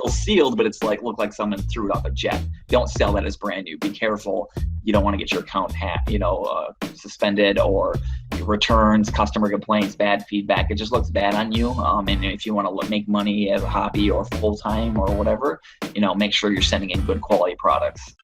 still sealed, but it's like, look like someone threw it off a jet. Don't sell that as brand new. Be careful. You don't want to get your account suspended, or returns, customer complaints, bad feedback. It just looks bad on you. And if you want to make money as a hobby or full-time or whatever, make sure you're sending in good quality products.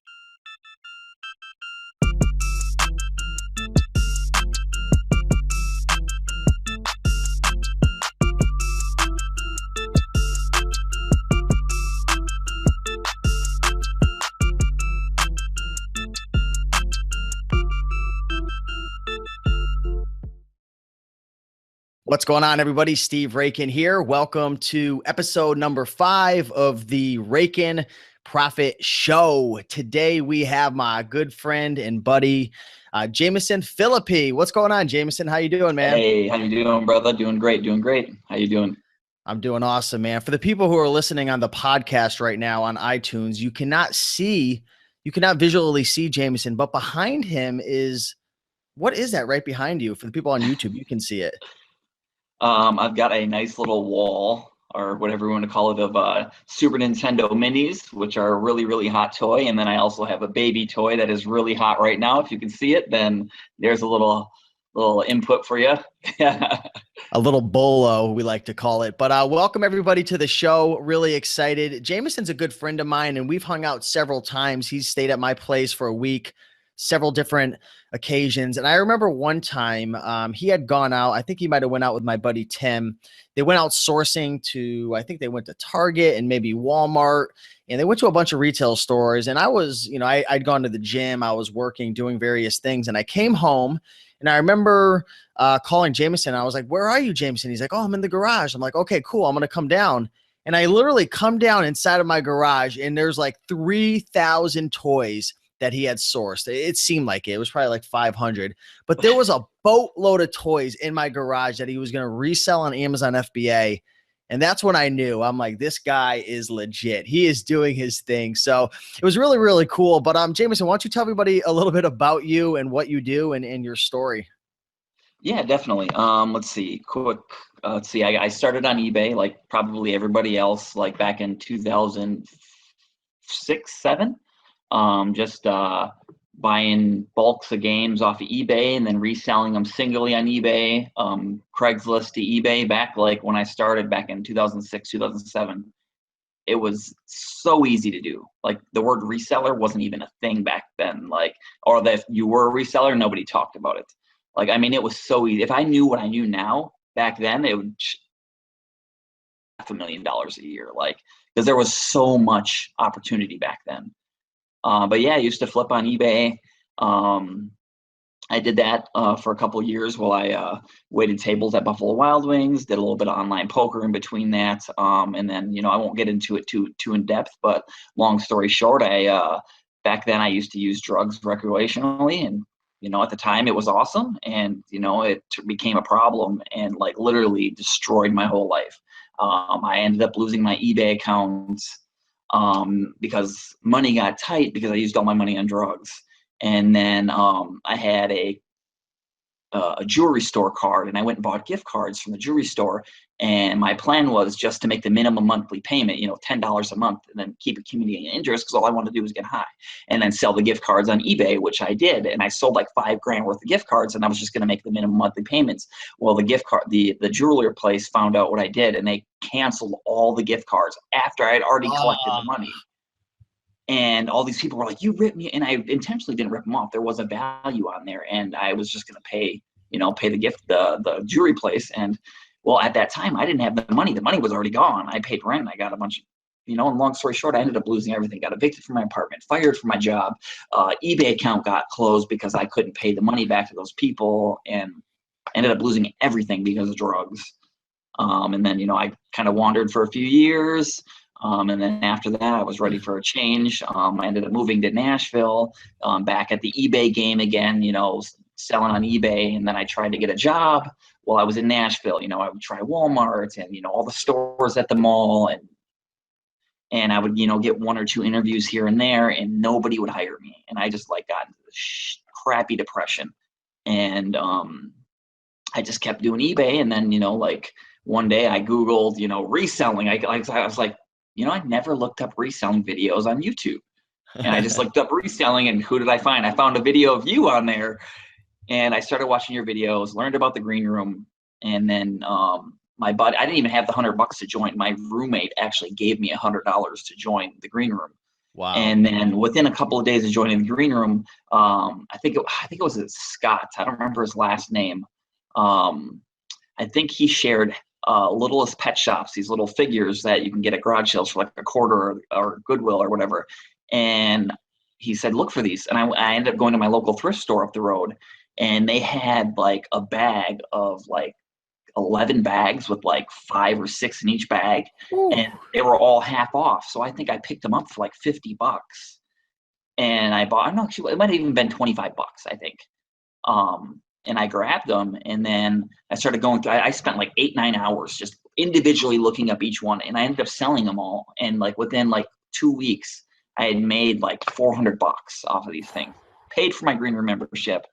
What's going on, everybody? Steve Raiken here. Welcome to episode number 5 of the Raiken Profit Show. Today we have my good friend and buddy, Jamison Philippi. What's going on, Jamison? How you doing, man? Hey, how you doing, brother? Doing great. How you doing? I'm doing awesome, man. For the people who are listening on the podcast right now on iTunes, you cannot visually see Jamison, but behind him what is that right behind you? For the people on YouTube, you can see it. I've got a nice little wall, or whatever you want to call it, of Super Nintendo Minis, which are a really, really hot toy. And then I also have a baby toy that is really hot right now. If you can see it, then there's a little input for you. A little bolo, we like to call it. But welcome everybody to the show. Really excited. Jamison's a good friend of mine, and we've hung out several times. He's stayed at my place for a week, several different occasions. And I remember one time he had gone out. I think he might have went out with my buddy Tim. They went out sourcing to, I think they went to Target and maybe Walmart, and they went to a bunch of retail stores. And I was, I'd gone to the gym. I was working, doing various things. And I came home, and I remember calling Jamison. I was like, "Where are you, Jamison?" He's like, "Oh, I'm in the garage." I'm like, "Okay, cool. I'm going to come down." And I literally come down inside of my garage, and there's like 3,000 toys that he had sourced. It seemed like it was probably like 500, but there was a boatload of toys in my garage that he was going to resell on Amazon FBA. And that's when I knew. I'm like, this guy is legit. He is doing his thing. So it was really, really cool. But Jamison, why don't you tell everybody a little bit about you and what you do and your story? Yeah, definitely. Let's see. I started on eBay like probably everybody else, like back in 2006, 7. Just buying bulks of games off of eBay and then reselling them singly on eBay, Craigslist to eBay, back like when I started back in 2006, 2007. It was so easy to do. Like, the word reseller wasn't even a thing back then. Or that if you were a reseller, nobody talked about it. It was so easy. If I knew what I knew now, back then, it would $500,000 a year. Because there was so much opportunity back then. But yeah, I used to flip on eBay. I did that for a couple of years while I waited tables at Buffalo Wild Wings, did a little bit of online poker in between that. And then, I won't get into it too in depth, but long story short, back then I used to use drugs recreationally, and, at the time it was awesome. And, it became a problem and literally destroyed my whole life. I ended up losing my eBay accounts because money got tight because I used all my money on drugs. And then I had a jewelry store card, and I went and bought gift cards from the jewelry store. And my plan was just to make the minimum monthly payment, $10 a month, and then keep accumulating interest, because all I wanted to do was get high, and then sell the gift cards on eBay, which I did. And I sold like $5,000 worth of gift cards, and I was just going to make the minimum monthly payments. Well, the jeweler place found out what I did, and they canceled all the gift cards after I had already collected the money. And all these people were like, "You ripped me." And I intentionally didn't rip them off. There was a value on there, and I was just going to pay the jewelry place. And well, at that time, I didn't have the money. The money was already gone. I paid rent. I got a bunch of, and long story short, I ended up losing everything. Got evicted from my apartment, fired from my job. eBay account got closed because I couldn't pay the money back to those people, and ended up losing everything because of drugs. And then, I kind of wandered for a few years. And then after that, I was ready for a change. I ended up moving to Nashville, back at the eBay game again, selling on eBay. And then I tried to get a job while I was in Nashville. I would try Walmart and, all the stores at the mall. And I would, get 1 or 2 interviews here and there, and nobody would hire me. And I just got into this crappy depression. And I just kept doing eBay. And then, one day I Googled, reselling. I was like, I never looked up reselling videos on YouTube. And I just looked up reselling, and who did I find? I found a video of you on there, and I started watching your videos, learned about the green room. And then my buddy, I didn't even have the $100 to join. My roommate actually gave me $100 to join the green room. Wow. And then within a couple of days of joining the green room, I think it was Scott. I don't remember his last name. I think he shared Littlest Pet Shops, these little figures that you can get at garage sales for like a quarter or Goodwill or whatever. And he said, look for these. And I ended up going to my local thrift store up the road, and they had like a bag of like 11 bags with like 5 or 6 in each bag. Ooh. And they were all half off. So I think I picked them up for like $50. And I bought, I don't know, actually, it might have even been $25, I think. And I grabbed them, and then I started going through. I spent like 8-9 hours just individually looking up each one, and I ended up selling them all. And like within like 2 weeks, I had made like $400 off of these things, paid for my green room membership.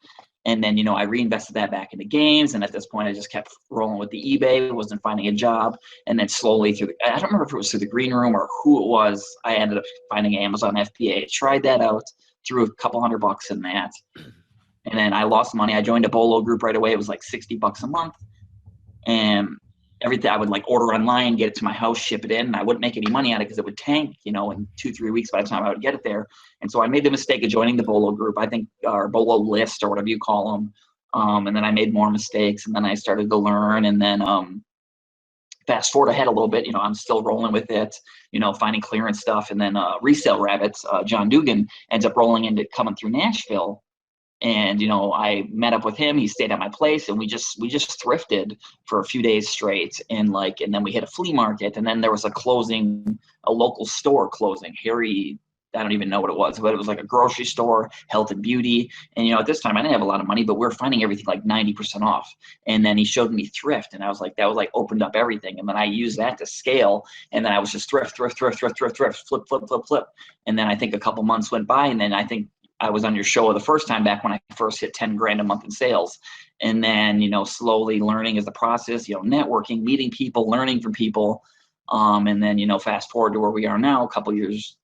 And then, I reinvested that back into games. And at this point, I just kept rolling with the eBay, wasn't finding a job. And then slowly I don't remember if it was through the green room or who it was, I ended up finding Amazon FBA. Tried that out, threw a couple $100 in that. And then I lost money. I joined a Bolo group right away. It was like $60 a month. And everything, I would like order online, get it to my house, ship it in, and I wouldn't make any money on it because it would tank, in 2-3 weeks by the time I would get it there. And so I made the mistake of joining the Bolo group, I think, or Bolo list or whatever you call them. And then I made more mistakes, and then I started to learn. And then fast forward ahead a little bit, I'm still rolling with it, finding clearance stuff. And then Resale Rabbits, John Dugan ends up rolling into coming through Nashville. And, I met up with him. He stayed at my place, and we just thrifted for a few days straight. And then we hit a flea market, and then there was a local store closing. Harry, I don't even know what it was, but it was like a grocery store, health and beauty. And, at this time I didn't have a lot of money, but we were finding everything like 90% off. And then he showed me thrift, and I was like, that was like opened up everything. And then I used that to scale. And then I was just thrift, flip. And then I think a couple months went by, and then I think I was on your show the first time back when I first hit 10 grand a month in sales. And then, slowly learning is the process, networking, meeting people, learning from people. And then, fast forward to where we are now, a couple years,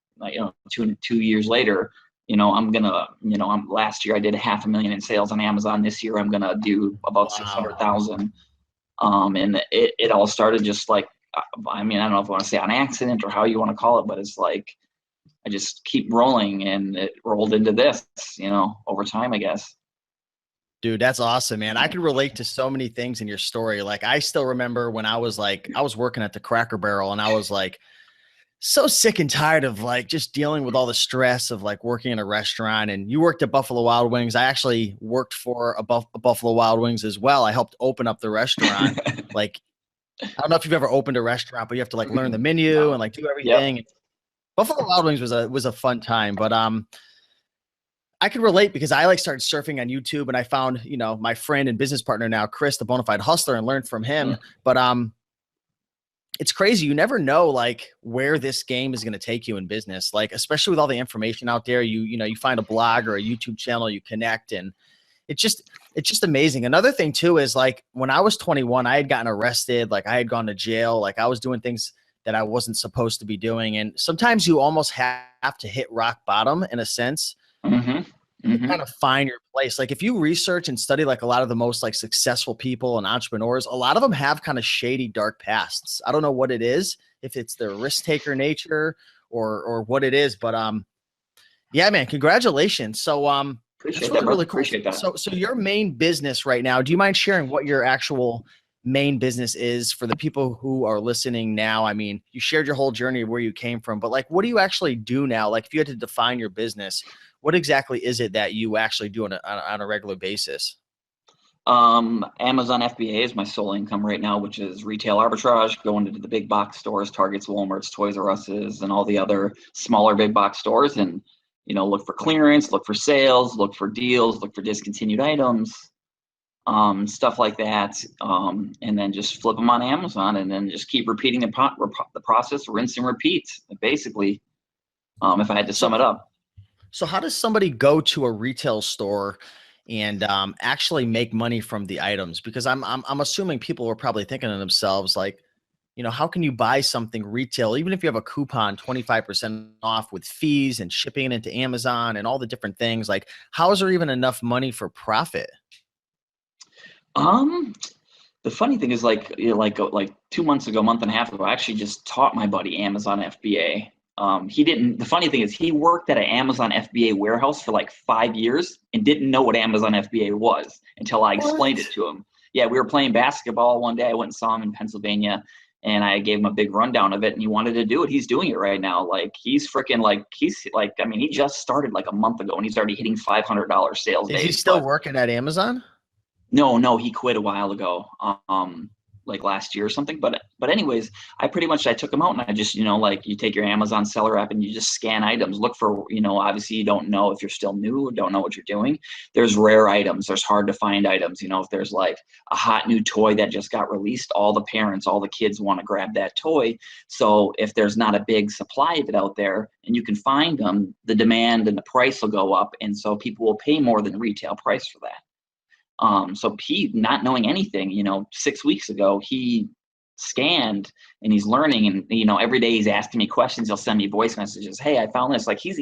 2 years later, last year I did $500,000 in sales on Amazon. This year I'm going to do about 600,000. And it all started just like, I don't know if I want to say on accident or how you want to call it, but it's like, I just keep rolling, and it rolled into this, over time, I guess. Dude, that's awesome, man. I can relate to so many things in your story. Like, I still remember when I was working at the Cracker Barrel, and I was like so sick and tired of like just dealing with all the stress of like working in a restaurant. And you worked at Buffalo Wild Wings. I actually worked for a Buffalo Wild Wings as well. I helped open up the restaurant. Like, I don't know if you've ever opened a restaurant, but you have to like learn the menu and like do everything. Yep. Buffalo Wild Wings was a fun time, but I could relate because I started surfing on YouTube, and I found, my friend and business partner now, Chris, the Bonafide Hustler, and learned from him. But it's crazy. You never know like where this game is going to take you in business, like especially with all the information out there. You find a blog or a YouTube channel, you connect, and it's just amazing. Another thing too is like when I was 21, I had gotten arrested, like I had gone to jail, like I was doing things that I wasn't supposed to be doing. And sometimes you almost have to hit rock bottom in a sense to kind of find your place. Like if you research and study like a lot of the most like successful people and entrepreneurs, a lot of them have kind of shady, dark pasts. I don't know what it is, if it's their risk taker nature or what it is, but yeah, man, congratulations. So appreciate that's that, really cool. Appreciate that. So your main business right now, do you mind sharing what your actual main business is for the people who are listening now? I mean, you shared your whole journey of where you came from, but like, what do you actually do now? Like if you had to define your business, what exactly is it that you actually do on a regular basis? Amazon FBA is my sole income right now, which is retail arbitrage, going into the big box stores, Targets, Walmarts, Toys R Us's, and all the other smaller big box stores. And, look for clearance, look for sales, look for deals, look for discontinued items. Stuff like that, and then just flip them on Amazon, and then just keep repeating the process, rinse and repeat, basically, if I had to sum it up. So how does somebody go to a retail store and actually make money from the items? Because I'm assuming people were probably thinking to themselves like, how can you buy something retail, even if you have a coupon, 25% off with fees and shipping it into Amazon and all the different things? Like, how is there even enough money for profit? The funny thing is, like 2 months ago, month and a half ago, I actually just taught my buddy Amazon FBA. He didn't. The funny thing is, he worked at an Amazon FBA warehouse for like 5 years and didn't know what Amazon FBA was until I explained it to him. Yeah, we were playing basketball one day. I went and saw him in Pennsylvania, and I gave him a big rundown of it, and he wanted to do it. He's doing it right now. Like, he's freaking I mean, he just started like a month ago, and he's already hitting $500 sales days. Is he still working at Amazon? No, he quit a while ago, like last year or something. But anyways, I took him out, and I just, like, you take your Amazon seller app and you just scan items, look for, obviously you don't know if you're still new, don't know what you're doing. There's rare items, there's hard to find items. If there's like a hot new toy that just got released, all the parents, all the kids want to grab that toy. So if there's not a big supply of it out there and you can find them, the demand and the price will go up. And so people will pay more than retail price for that. So he, not knowing anything, 6 weeks ago, he scanned and he's learning, and every day he's asking me questions. He'll send me voice messages. Hey, I found this. Like, he's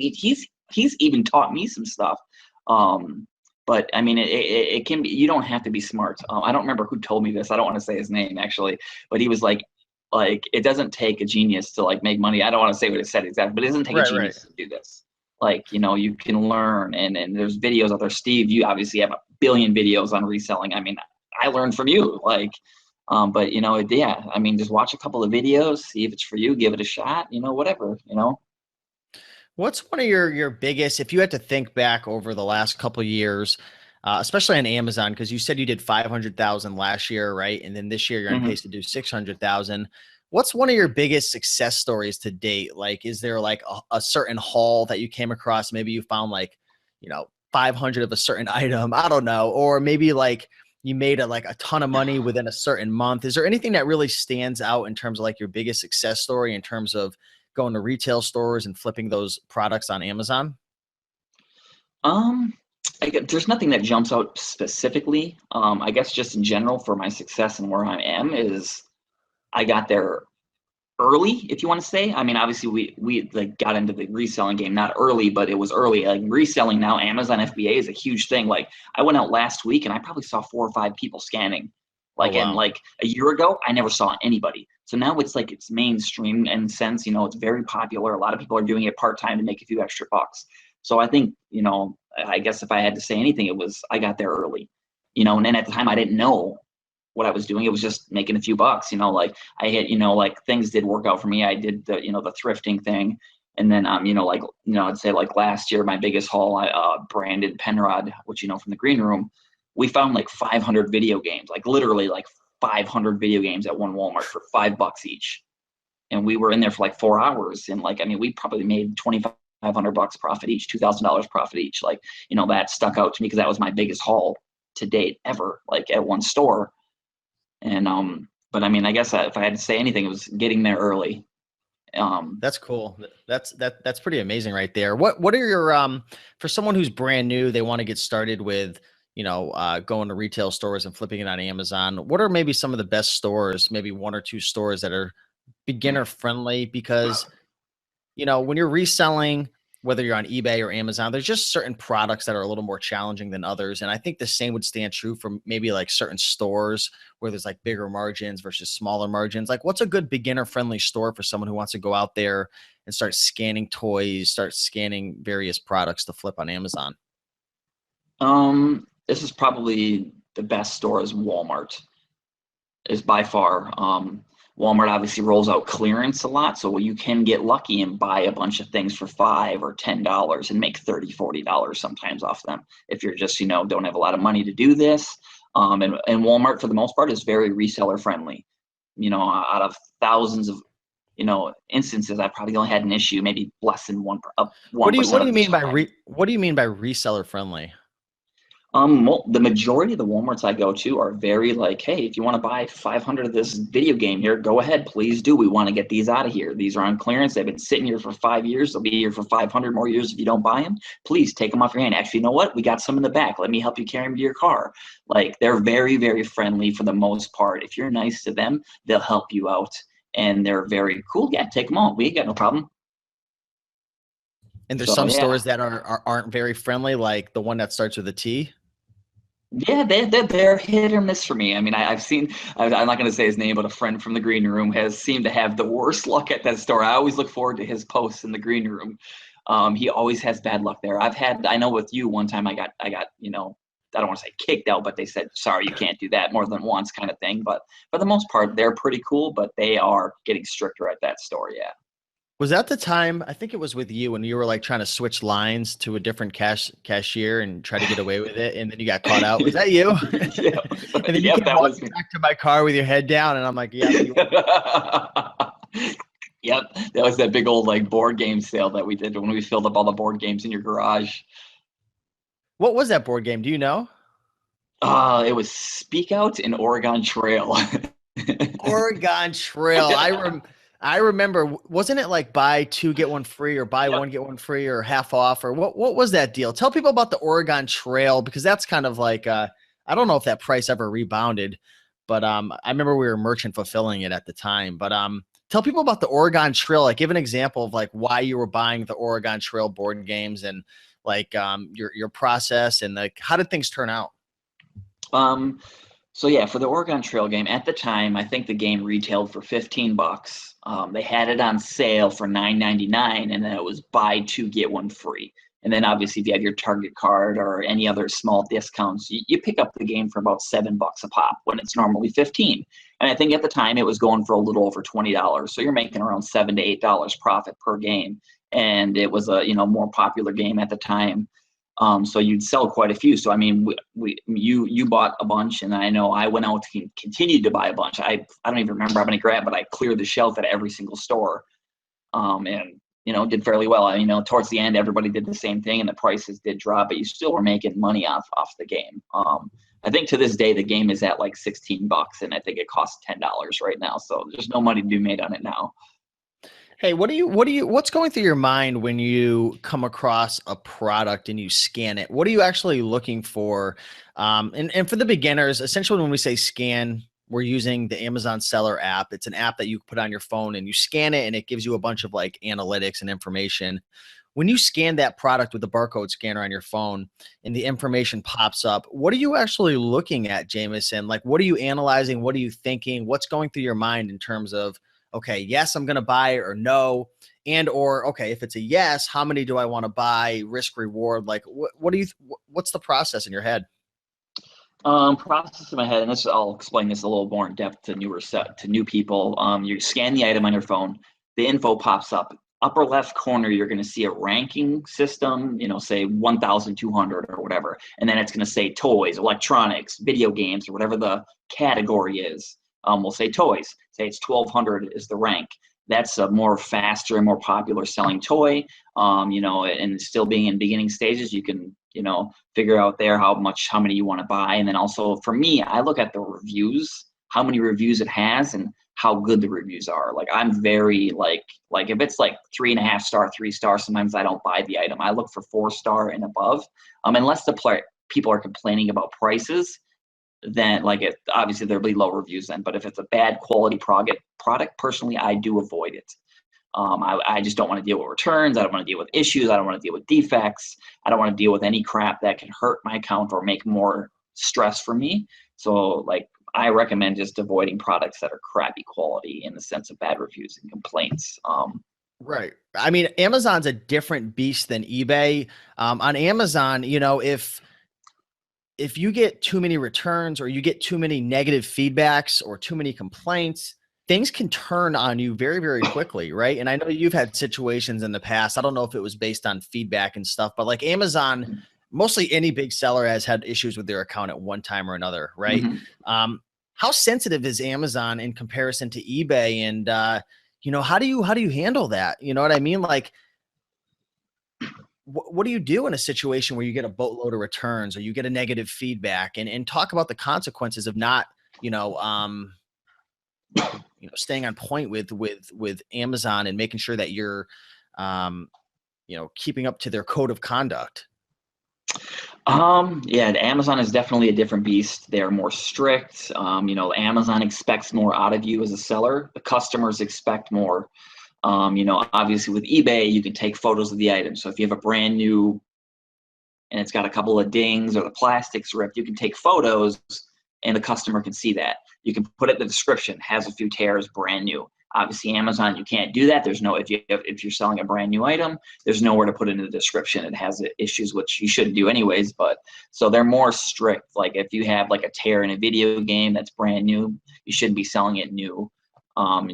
even taught me some stuff. But I mean, it can be. You don't have to be smart. I don't remember who told me this. I don't want to say his name actually, but he was like it doesn't take a genius to like make money. I don't want to say what it said exactly, but it doesn't take a genius to do this. Like, you can learn, and there's videos out there. Steve, you obviously have a billion videos on reselling. I mean, I learned from you, like, but yeah, I mean, just watch a couple of videos, see if it's for you, give it a shot, whatever. What's one of your biggest, if you had to think back over the last couple of years, especially on Amazon, because you said you did 500,000 last year, right? And then this year you're on pace to do 600,000. What's one of your biggest success stories to date? Like, is there like a certain haul that you came across? Maybe you found like, 500 of a certain item. I don't know. Or maybe like you made a ton of money within a certain month. Is there anything that really stands out in terms of like your biggest success story in terms of going to retail stores and flipping those products on Amazon? There's nothing that jumps out specifically. I guess just in general for my success and where I am is I got there early, if you want to say. I mean, obviously we like got into the reselling game, not early, but it was early. Like, reselling now, Amazon FBA is a huge thing. Like, I went out last week and I probably saw 4 or 5 people scanning. Like, Oh, wow. and like a year ago, I never saw anybody. So now it's like, it's mainstream in sense, it's very popular. A lot of people are doing it part-time to make a few extra bucks. So I think, I guess if I had to say anything, it was, I got there early, and then at the time I didn't know what I was doing. It was just making a few bucks, like I hit, like things did work out for me. I did the, the thrifting thing. And then, I'd say like last year, my biggest haul, Brandon Penrod, which, from the green room, we found like 500 video games, like literally like 500 video games at one Walmart for $5 each. And we were in there for like 4 hours. And like, I mean, we probably made $2,500 profit each, $2,000 profit each. Like, that stuck out to me because that was my biggest haul to date ever, like at one store. And, but I mean, I guess if I had to say anything, it was getting there early. That's cool. That's pretty amazing right there. What are your, for someone who's brand new, they want to get started with, going to retail stores and flipping it on Amazon. What are maybe some of the best stores, maybe 1 or 2 stores that are beginner friendly? Because, when you're reselling, whether you're on eBay or Amazon, there's just certain products that are a little more challenging than others. And I think the same would stand true for maybe like certain stores where there's like bigger margins versus smaller margins. Like, what's a good beginner friendly store for someone who wants to go out there and start scanning toys, start scanning various products to flip on Amazon? This is probably the best store is Walmart, is by far. Walmart obviously rolls out clearance a lot, so you can get lucky and buy a bunch of things for $5 or $10 and make $30, $40 sometimes off them if you're just, don't have a lot of money to do this. And Walmart, for the most part, is very reseller friendly. Out of thousands of, instances, I probably only had an issue, maybe less than 1%. What do you mean by reseller friendly? The majority of the Walmarts I go to are very like, hey, if you want to buy 500 of this video game here, go ahead, please do. We want to get these out of here. These are on clearance. They've been sitting here for 5 years. They'll be here for 500 more years if you don't buy them. Please take them off your hand. Actually, you know what? We got some in the back. Let me help you carry them to your car. Like, they're very, very friendly for the most part. If you're nice to them, they'll help you out. and they're very cool. Yeah, take them all. We ain't got no problem. And there's So some yeah. stores that aren't very friendly, like the one that starts with a T. Yeah, they're hit or miss for me. I mean, I've seen, I'm not going to say his name, but a friend from the green room has seemed to have the worst luck at that store. I always look forward to his posts in the green room. He always has bad luck there. I know with you one time I got, you know, I don't want to say kicked out, but they said, sorry, you can't do that more than once kind of thing. But for the most part, they're pretty cool, but they are getting stricter at that store. Yeah. Was that the time, I think it was with you, when you were like trying to switch lines to a different cashier and try to get away with it, and then you got caught out? Was that you? Yeah. And then you Yep, came that was walking me. back to my car with your head down, and I'm like, yeah. Yep, that was that big old like board game sale that we did when we filled up all the board games in your garage. What was that board game? Do you know? It was Speak Out in Oregon Trail. Oregon Trail. I remember, wasn't it like buy two get one free, or buy Yep. one get one free, or half off, or what was that deal? Tell people about the Oregon Trail, because that's kind of like I don't know if that price ever rebounded, but I remember we were merchant fulfilling it at the time. But tell people about the Oregon Trail. Like, give an example of like why you were buying the Oregon Trail board games, and like your process, and like how did things turn out? Um, so yeah, for the Oregon Trail game at the time, I think the game retailed for $15. They had it on sale for $9.99, and then it was buy two get one free. And then obviously, if you have your Target card or any other small discounts, you pick up the game for about $7 a pop when it's normally 15. And I think at the time it was going for a little over $20. So you're making around $7 to $8 profit per game. And it was a more popular game at the time. So you'd sell quite a few. So I mean, you bought a bunch, and I know I went out and continued to buy a bunch. I don't even remember how many grabbed, but I cleared the shelf at every single store, and did fairly well. Towards the end, everybody did the same thing, and the prices did drop, but you still were making money off the game. I think to this day the game is at like $16, and I think it costs $10 right now. So there's no money to be made on it now. Hey, what's going through your mind when you come across a product and you scan it? What are you actually looking for? And for the beginners, essentially when we say scan, we're using the Amazon Seller app. It's an app that you put on your phone and you scan it, and it gives you a bunch of like analytics and information. When you scan that product with the barcode scanner on your phone and the information pops up, what are you actually looking at, Jamison? Like, what are you analyzing? What are you thinking? What's going through your mind in terms of, okay, yes, I'm going to buy it, or no, or okay, if it's a yes, how many do I want to buy? Risk reward, like what's the process in your head? Process in my head, and I'll explain this a little more in depth to new people. You scan the item on your phone, the info pops up. Upper left corner, you're going to see a ranking system, say 1,200 or whatever, and then it's going to say toys, electronics, video games, or whatever the category is. We'll say toys. Say it's 1,200 is the rank. That's a more faster and more popular selling toy. And still being in beginning stages, you can figure out there how many you want to buy. And then also for me, I look at the reviews, how many reviews it has, and how good the reviews are. Like, I'm very like if it's like 3.5 star, 3 star, sometimes I don't buy the item. I look for 4 star and above. Unless people are complaining about prices, then obviously there'll be low reviews then. But if it's a bad quality product, personally, I do avoid it. I just don't want to deal with returns. I don't want to deal with issues. I don't want to deal with defects. I don't want to deal with any crap that can hurt my account or make more stress for me. So I recommend just avoiding products that are crappy quality in the sense of bad reviews and complaints. Right. I mean, Amazon's a different beast than eBay. On Amazon, if you get too many returns, or you get too many negative feedbacks, or too many complaints, things can turn on you very, very quickly, right? And I know you've had situations in the past. I don't know if it was based on feedback and stuff, but like Amazon, mostly any big seller has had issues with their account at one time or another, right? Mm-hmm. How sensitive is Amazon in comparison to eBay? And how do you handle that? You know what I mean? Like, what do you do in a situation where you get a boatload of returns, or you get a negative feedback, and talk about the consequences of not, staying on point with Amazon, and making sure that you're, keeping up to their code of conduct? Yeah, Amazon is definitely a different beast. They're more strict. Amazon expects more out of you as a seller. The customers expect more. Obviously with eBay, you can take photos of the item. So if you have a brand new and it's got a couple of dings or the plastic's ripped, you can take photos and the customer can see that. You can put it in the description, has a few tears, brand new. Obviously, Amazon, you can't do that. There's no, if you're selling a brand new item, there's nowhere to put it in the description. It has issues, which you shouldn't do anyways. But so they're more strict. Like if you have like a tear in a video game that's brand new, you shouldn't be selling it new.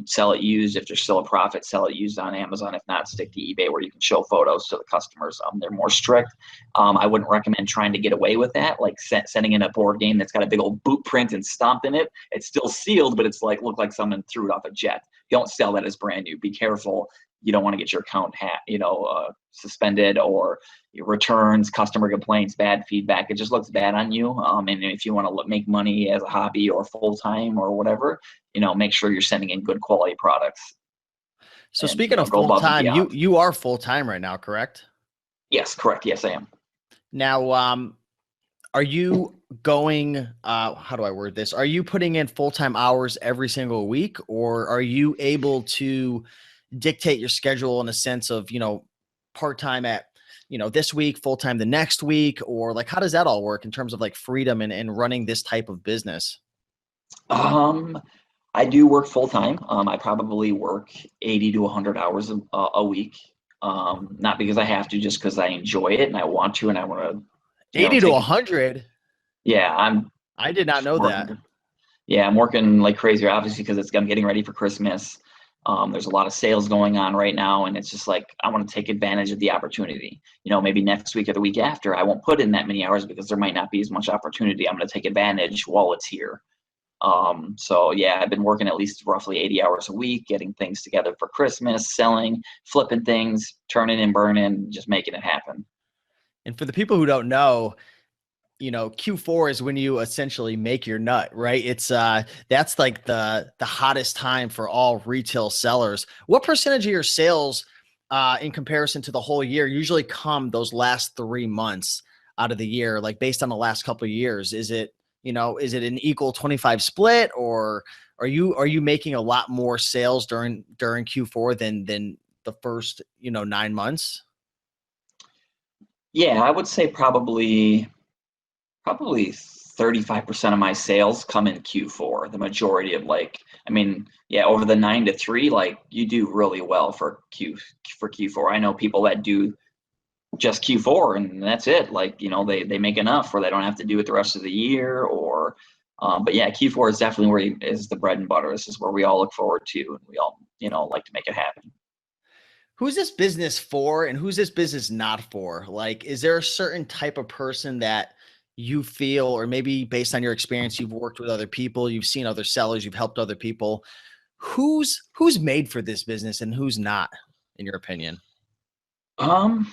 Sell it used. If there's still a profit, sell it used on Amazon. If not, stick to eBay where you can show photos to the customers. They're more strict. I wouldn't recommend trying to get away with that, like sending in a board game that's got a big old boot print and stomped in it. It's still sealed, but it's like looked like someone threw it off a jet. Don't sell that as brand new. Be careful. You don't want to get your account suspended or returns, customer complaints, bad feedback. It just looks bad on you. And if you want to make money as a hobby or full time or whatever, make sure you're sending in good quality products. So And, speaking of go full above and time, beyond. you are full time right now, correct? Yes, correct. Yes, I am. Now, are you going, how do I word this? Are you putting in full-time hours every single week, or are you able to dictate your schedule in a sense of, part-time at, this week, full-time the next week, or like, how does that all work in terms of like freedom and running this type of business? I do work full time. I probably work 80 to 100 hours a week. Not because I have to, just because I enjoy it and I want to, and I want to, 80 to take. 100. Yeah, I did not know that. working. Yeah, I'm working like crazy, obviously, because I'm getting ready for Christmas. There's a lot of sales going on right now, and it's just like I want to take advantage of the opportunity. Maybe next week or the week after, I won't put in that many hours because there might not be as much opportunity. I'm going to take advantage while it's here. So yeah, I've been working at least roughly 80 hours a week, getting things together for Christmas, selling, flipping things, turning and burning, just making it happen. And for the people who don't know, Q4 is when you essentially make your nut, right? It's that's like the hottest time for all retail sellers. What percentage of your sales in comparison to the whole year usually come those last 3 months out of the year, like based on the last couple of years? Is it, is it an equal 25 split, or are you making a lot more sales during Q4 than the first, 9 months? Yeah, I would say probably 35% of my sales come in Q4. The majority of yeah, over the 9 to 3, like you do really well for Q4. I know people that do just Q4 and that's it. Like, they make enough where they don't have to do it the rest of the year but yeah, Q4 is definitely where is the bread and butter. This is where we all look forward to and we all, like to make it happen. Who's this business for and who's this business not for? Like, is there a certain type of person that you feel, or maybe based on your experience, you've worked with other people, you've seen other sellers, you've helped other people, who's made for this business and who's not, in your opinion? Um,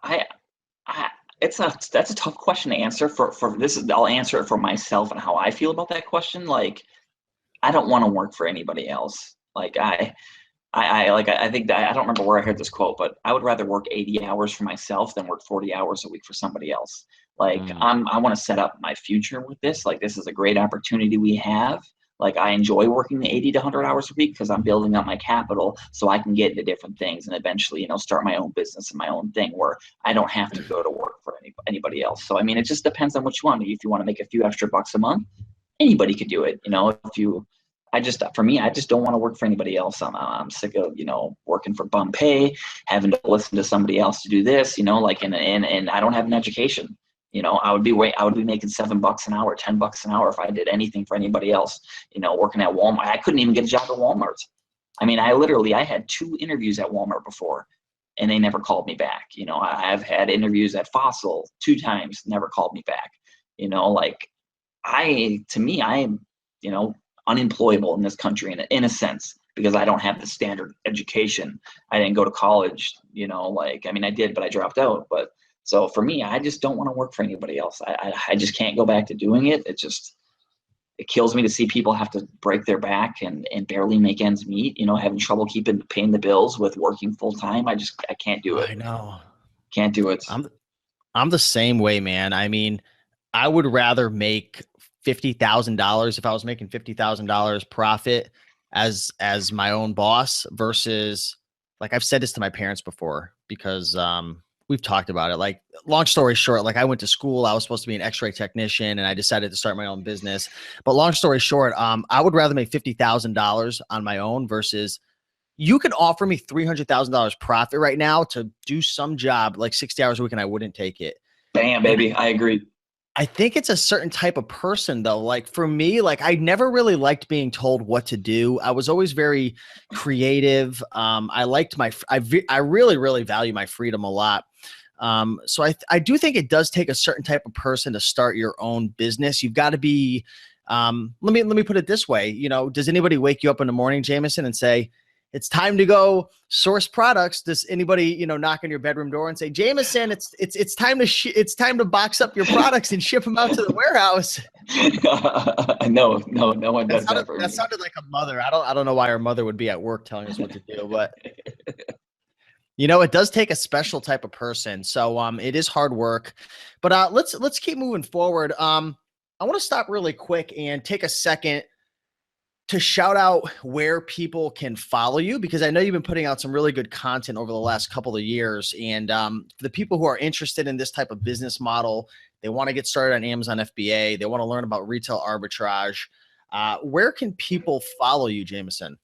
I, I that's a tough question to answer for this is I'll answer it for myself and how I feel about that question. Like, I don't want to work for anybody else. Like I think that I don't remember where I heard this quote, but I would rather work 80 hours for myself than work 40 hours a week for somebody else. Like Mm. I want to set up my future with this. Like this is a great opportunity we have. Like I enjoy working the 80 to 100 hours a week because I'm building up my capital so I can get into different things and eventually, start my own business and my own thing where I don't have to go to work for anybody else. So I mean, it just depends on what you want. If you want to make a few extra bucks a month, anybody could do it. If you for me, I just don't want to work for anybody else. I'm sick of, working for bum pay, having to listen to somebody else to do this, and I don't have an education. I would be making $7 an hour, $10 an hour if I did anything for anybody else, working at Walmart. I couldn't even get a job at Walmart. I mean, I had 2 interviews at Walmart before and they never called me back. I've had interviews at Fossil 2 times, never called me back. Like to me, I am, unemployable in this country in a sense because I don't have the standard education. I didn't go to college, I mean, I did, but I dropped out. But so for me, I just don't want to work for anybody else. I just can't go back to doing it. It kills me to see people have to break their back and barely make ends meet, having trouble paying the bills with working full time. I can't do it. I know. Can't do it. I'm the same way, man. I mean, I would rather make $50,000 if I was making $50,000 profit as my own boss versus, like, I've said this to my parents before because we've talked about it. Like, long story short, like, I went to school, I was supposed to be an X-ray technician, and I decided to start my own business. But long story short, I would rather make $50,000 on my own versus, you could offer me $300,000 profit right now to do some job like 60 hours a week, and I wouldn't take it. Bam, And baby. I agree. I think it's a certain type of person though. Like for me, like I never really liked being told what to do. I was always very creative. I liked I really, really value my freedom a lot. So I do think it does take a certain type of person to start your own business. You've got to be, let me put it this way. You know, does anybody wake you up in the morning, Jamison, and say, it's time to go source products? Does anybody, you know, knock on your bedroom door and say, Jamison, it's time to it's time to box up your products and ship them out to the warehouse? No one does that for me. That sounded like a mother. I don't know why our mother would be at work telling us what to do, but you know, it does take a special type of person. So it is hard work. But let's keep moving forward. I want to stop really quick and take a second to shout out where people can follow you, because I know you've been putting out some really good content over the last couple of years. And for the people who are interested in this type of business model, they want to get started on Amazon FBA, they want to learn about retail arbitrage. Where can people follow you, Jamison?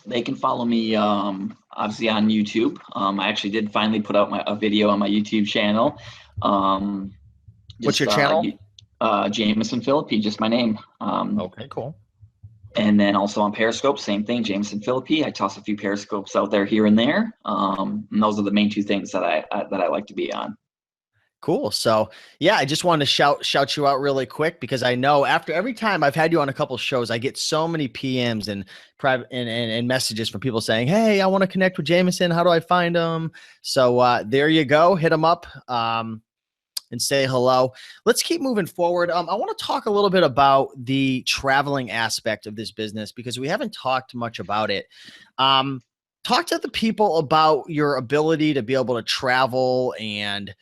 They can follow me obviously on YouTube. I actually did finally put out a video on my YouTube channel. What's your channel? Jamison Philippi, just my name. Okay, cool. And then also on Periscope, same thing, Jamison Philippi. I toss a few Periscopes out there here and there. And those are the main two things that I like to be on. Cool. So yeah, I just wanted to shout you out really quick, because I know after every time I've had you on a couple shows, I get so many PMs and private and messages from people saying, hey, I want to connect with Jamison. How do I find him? So there you go. Hit him up. And say hello. Let's keep moving forward. I want to talk a little bit about the traveling aspect of this business, because we haven't talked much about it. Talk to the people about your ability to be able to travel and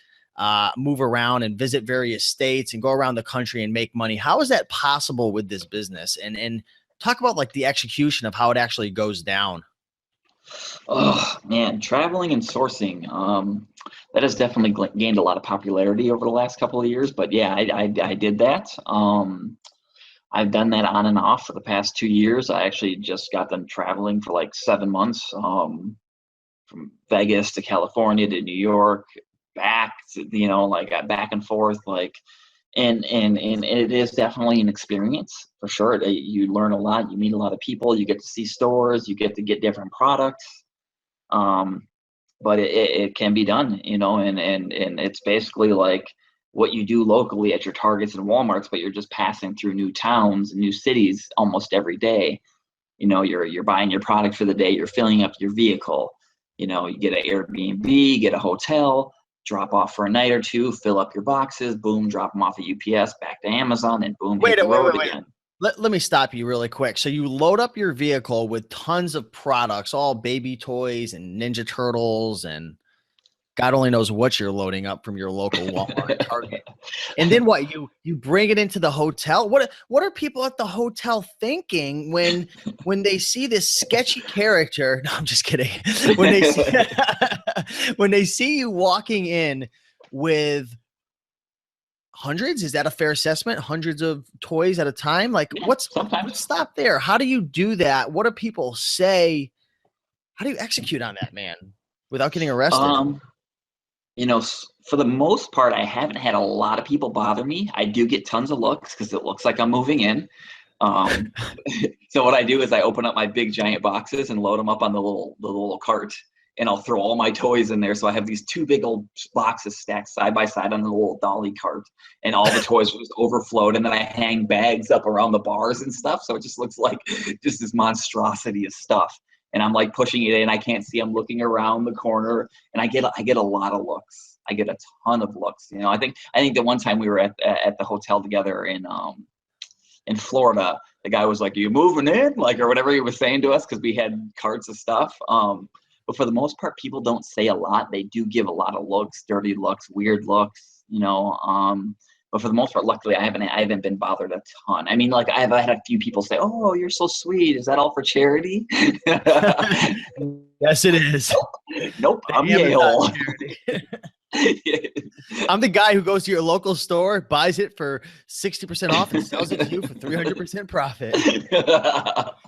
move around and visit various states and go around the country and make money. How is that possible with this business? And talk about like the execution of how it actually goes down. Oh man, traveling and sourcing. That has definitely gained a lot of popularity over the last couple of years. But yeah, I did that. I've done that on and off for the past 2 years. I actually just got done traveling for like 7 months, from Vegas to California to New York, back to, you know, like back and forth, like, and it is definitely an experience for sure. You learn a lot, you meet a lot of people, you get to see stores, you get to get different products. But it can be done, you know, and it's basically like what you do locally at your Targets and Walmarts, but you're just passing through new towns and new cities almost every day. You know, you're buying your product for the day, you're filling up your vehicle, you know, you get an Airbnb, get a hotel, drop off for a night or two, fill up your boxes, boom, drop them off at UPS, back to Amazon, and boom, hit the road again. Let me stop you really quick. So you load up your vehicle with tons of products, all baby toys and Ninja Turtles, and God only knows what you're loading up from your local Walmart, Target. And then what? You bring it into the hotel. What are people at the hotel thinking when they see this sketchy character? No, I'm just kidding. When they see you walking in with hundreds, is that a fair assessment? Hundreds of toys at a time? Like, Yeah, let's stop there. How do you do that? What do people say? How do you execute on that, man, without getting arrested? You know, for the most part, I haven't had a lot of people bother me. I do get tons of looks because it looks like I'm moving in. So what I do is I open up my big giant boxes and load them up on the little cart, and I'll throw all my toys in there. So I have these 2 big old boxes stacked side by side on the little dolly cart, and all the toys just overflowed. And then I hang bags up around the bars and stuff, so it just looks like just this monstrosity of stuff. And I'm like pushing it in. I can't see. I'm looking around the corner, and I get a lot of looks. I get a ton of looks. You know, I think the one time we were at the hotel together in Florida, the guy was like, "Are you moving in?" Like, or whatever he was saying to us, because we had carts of stuff. but for the most part, people don't say a lot. They do give a lot of looks, dirty looks, weird looks, but for the most part, luckily, I haven't been bothered a ton. I mean, like I've had a few people say, "Oh, you're so sweet. Is that all for charity?" Yes, it is. Nope, I'm Yale. I'm the guy who goes to your local store, buys it for 60% off, and sells it to you for 300% profit.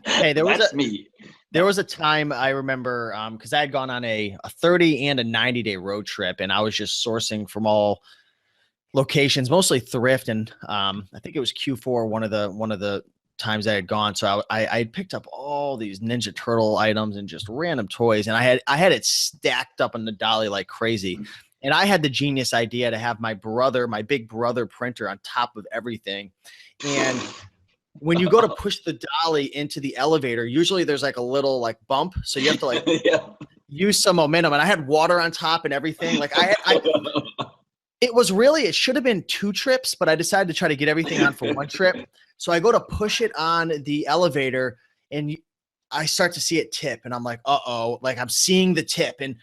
Hey, there was a time I remember, because I had gone on a 30 and a 90-day road trip, and I was just sourcing from all locations, mostly thrift, and I think it was Q4 one of the times I had gone. So I had picked up all these Ninja Turtle items and just random toys, and I had it stacked up in the dolly like crazy. And I had the genius idea to have my big brother printer on top of everything. And when you go to push the dolly into the elevator, usually there's like a little like bump. So you have to like use some momentum. And I had water on top and everything. Like it should have been 2 trips, but I decided to try to get everything on for 1 trip. So I go to push it on the elevator and I start to see it tip, and I'm like, uh-oh, like I'm seeing the tip. And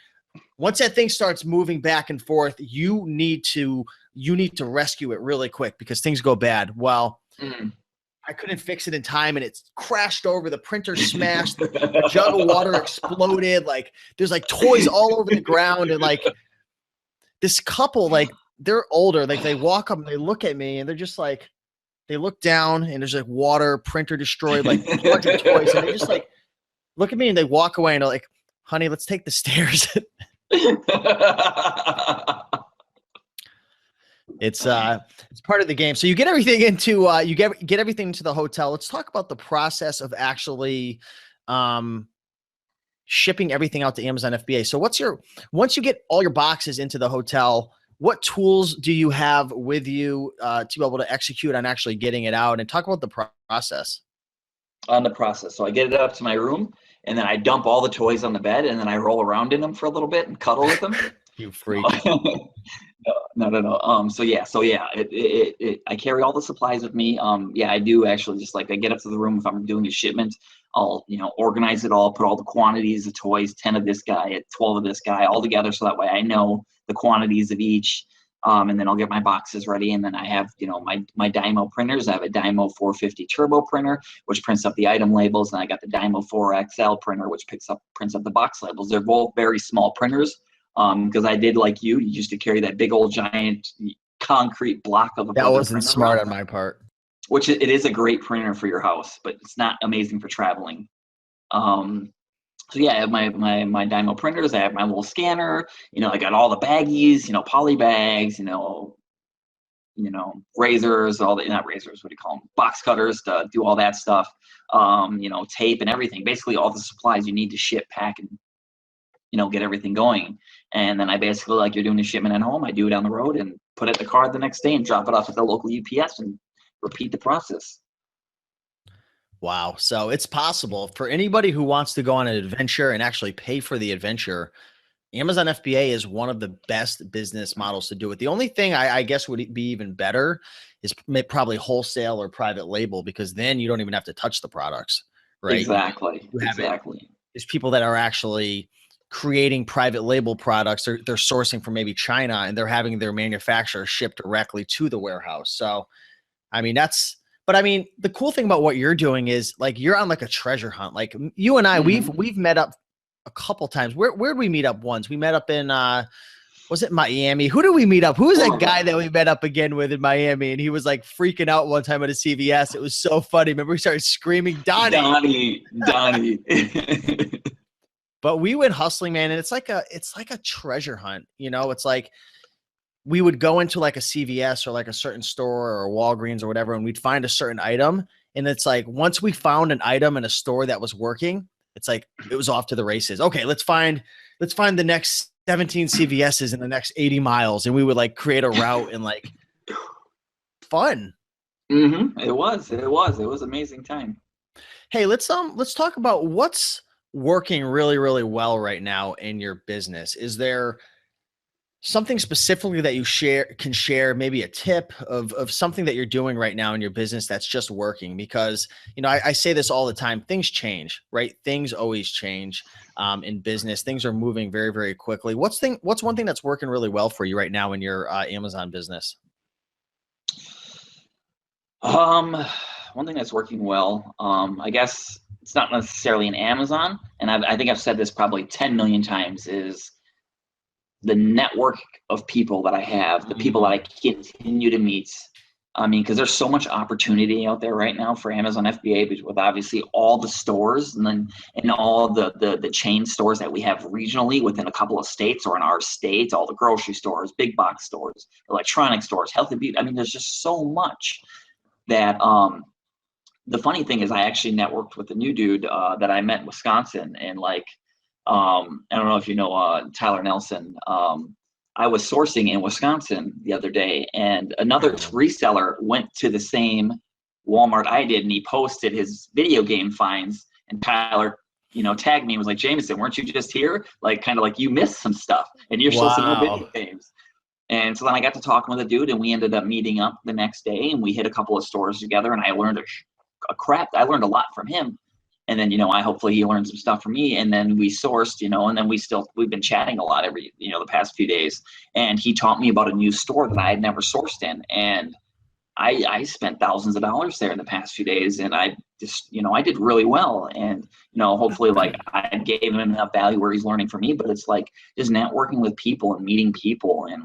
once that thing starts moving back and forth, you need to rescue it really quick because things go bad. Well, I couldn't fix it in time, and it crashed over. The printer smashed. The jug of water exploded. Like there's like toys all over the ground, and like this couple, like they're older. Like they walk up and they look at me, and they're just like, they look down, and there's like water, printer destroyed, like a bunch of toys, and they just like look at me and they walk away and they're like, "Honey, let's take the stairs." It's part of the game. So you get everything into get everything into the hotel. Let's talk about the process of actually shipping everything out to Amazon FBA. So once you get all your boxes into the hotel, what tools do you have with you to be able to execute on actually getting it out? And talk about the process. On the process. So I get it up to my room, and then I dump all the toys on the bed, and then I roll around in them for a little bit and cuddle with them. You freak. No. So yeah, I carry all the supplies with me. I do actually, just like I get up to the room if I'm doing a shipment, I'll, organize it all, put all the quantities of toys, 10 of this guy, 12 of this guy, all together. So that way I know the quantities of each. And then I'll get my boxes ready. And then I have, my Dymo printers. I have a Dymo 450 turbo printer, which prints up the item labels. And I got the Dymo 4XL printer, which prints up the box labels. They're both very small printers. Because I did like you used to carry that big old giant concrete block of a that wasn't smart on my part. Which it is a great printer for your house, but it's not amazing for traveling. So yeah, I have my Dymo printers. I have my little scanner. I got all the baggies. Poly bags. Razors. Not razors. What do you call them? Box cutters to do all that stuff. Tape and everything. Basically, all the supplies you need to ship, pack, and get everything going. And then I basically, like you're doing a shipment at home, I do it on the road and put it in the car the next day and drop it off at the local UPS and repeat the process. Wow. So it's possible for anybody who wants to go on an adventure and actually pay for the adventure. Amazon FBA is one of the best business models to do it. The only thing I guess would be even better is probably wholesale or private label, because then you don't even have to touch the products, right? Exactly. There's people that are actually creating private label products. They're sourcing from maybe China, and they're having their manufacturer ship directly to the warehouse. So, the cool thing about what you're doing is like, you're on like a treasure hunt. Like you and I, we've met up a couple times. Where'd we meet up once? We met up in, was it Miami? Who did we meet up? Who was that guy that we met up again with in Miami? And he was like freaking out one time at a CVS. It was so funny. Remember we started screaming, Donnie. But we went hustling, man. And it's like a treasure hunt. It's like we would go into like a CVS or like a certain store or Walgreens or whatever, and we'd find a certain item. And it's like, once we found an item in a store that was working, it's like, it was off to the races. Okay, let's find the next 17 CVSs in the next 80 miles. And we would like create a route and like fun. It was amazing time. Hey, let's talk about what's working really, really well right now in your business. Is there Something specifically that you can share, maybe a tip of something that you're doing right now in your business that's just working. Because, I say this all the time, things change, right? Things always change in business. Things are moving very, very quickly. What's one thing that's working really well for you right now in your Amazon business? One thing that's working well, I guess it's not necessarily in Amazon, and I think I've said this probably 10 million times, is the network of people that I have, the people that I continue to meet. I mean, because there's so much opportunity out there right now for Amazon FBA, with obviously all the stores and all the chain stores that we have regionally within a couple of states or in our states, all the grocery stores, big box stores, electronic stores, health and beauty. I mean, there's just so much that the funny thing is I actually networked with a new dude that I met in Wisconsin, and I don't know if you know Tyler Nelson. I was sourcing in Wisconsin the other day, and another reseller went to the same Walmart I did, and he posted his video game finds, and Tyler, tagged me and was like, "Jamison, weren't you just here? Like, kind of like you missed some stuff, and you're supposed to know video games." And so then I got to talking with a dude, and we ended up meeting up the next day, and we hit a couple of stores together, and I learned I learned a lot from him. And then, hopefully he learned some stuff from me, and then we sourced, and then we've been chatting a lot every, the past few days. And he taught me about a new store that I had never sourced in. And I spent thousands of dollars there in the past few days, and I just, I did really well. And, hopefully I gave him enough value where he's learning from me, but it's just networking with people and meeting people and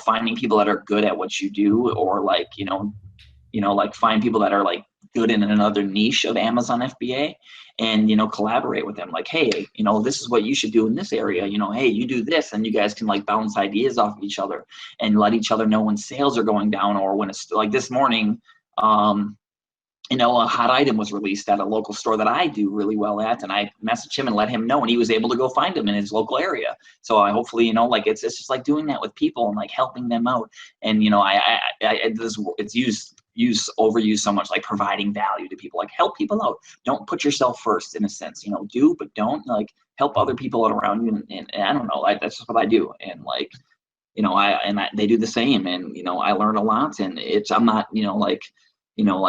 finding people that are good at what you do, or find people that are good in another niche of Amazon FBA, and collaborate with them. Like, hey, this is what you should do in this area. Hey, you do this, and you guys can bounce ideas off of each other and let each other know when sales are going down, or when it's like this morning. A hot item was released at a local store that I do really well at, and I messaged him and let him know, and he was able to go find him in his local area. So I hopefully, it's just doing that with people and helping them out. And it's overused so much, providing value to people, help people out. Don't put yourself first, in a sense, do, but don't help other people out around you. And I don't know, that's just what I do. And they do the same. And, I learn a lot, and I'm not,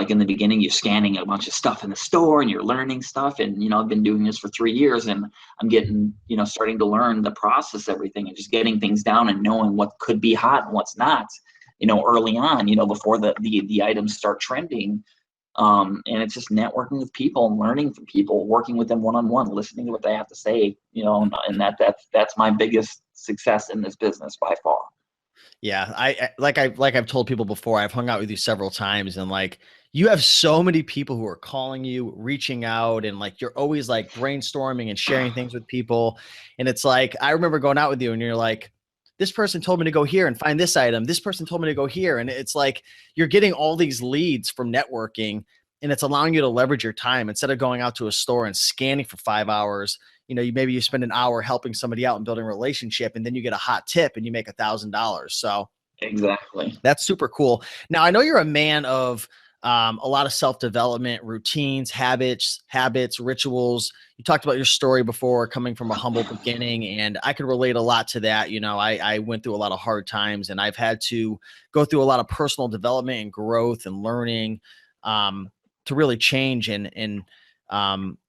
in the beginning, you're scanning a bunch of stuff in the store and you're learning stuff. And, I've been doing this for 3 years, and I'm getting, starting to learn the process, everything, and just getting things down and knowing what could be hot and what's not, early on, before the items start trending. And it's just networking with people and learning from people, working with them one-on-one, listening to what they have to say, and that's my biggest success in this business by far. Yeah. I've told people before, I've hung out with you several times, and you have so many people who are calling you, reaching out, and you're always brainstorming and sharing things with people. And it's I remember going out with you, and you're like, this person told me to go here and find this item. This person told me to go here. And it's you're getting all these leads from networking, and it's allowing you to leverage your time instead of going out to a store and scanning for 5 hours. Maybe you spend an hour helping somebody out and building a relationship, and then you get a hot tip and you make $1,000. So exactly, that's super cool. Now, I know you're a man of a lot of self-development, routines, habits, rituals. You talked about your story before, coming from a humble beginning, and I could relate a lot to that. I went through a lot of hard times, and I've had to go through a lot of personal development and growth and learning to really change and